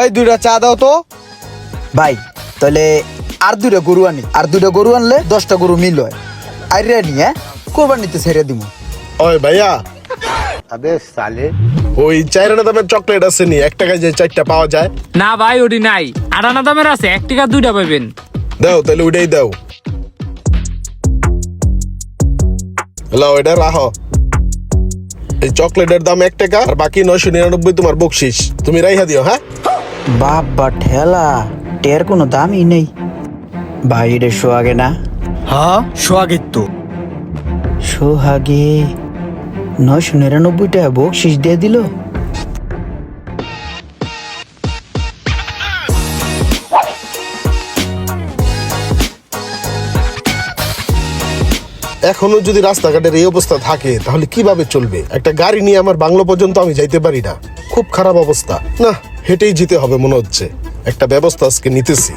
ভাই 2টা চা দাও তো। ভাই তাহলে আর 2টা গরু আনি, আর 2টা গরু আনলে 10টা গরু মিল হয়। আইরে আনি কোরবানিতে ছেড়ে দিব। ওই ভাইয়া अबे साले ওই 4 আনা দামের চকলেট আছে নি? 1 টাকায় যে 4টা পাওয়া যায়। না ভাই ওটি নাই, 8 আনা দামের আছে, 1 টাকা 2টা পাবেন। দাও তাহলে ওইটাই দাও। হ্যালো, এটা রাখো। এই চকলেটের দাম 1 টাকা আর বাকি 999 তোমার বকশিস। তুমি রাইহা দিও। হ্যাঁ বাবা ঠেলা, টের কোনো দামই নেই। ভাই এটা সোহাগে না? হ্যাঁ সোহাগের তো। সোহাগে 999 টাকা বকশিস দিয়ে দিল। এখনো যদি রাস্তাঘাটের এই অবস্থা থাকে তাহলে কিভাবে চলবে? একটা গাড়ি নিয়ে আমার বাংলো পর্যন্ত আমি যাইতে পারি না, খুব খারাপ অবস্থা। না, হেঁটেই যেতে হবে মনে হচ্ছে। একটা ব্যবস্থা আজকে নিতেছি।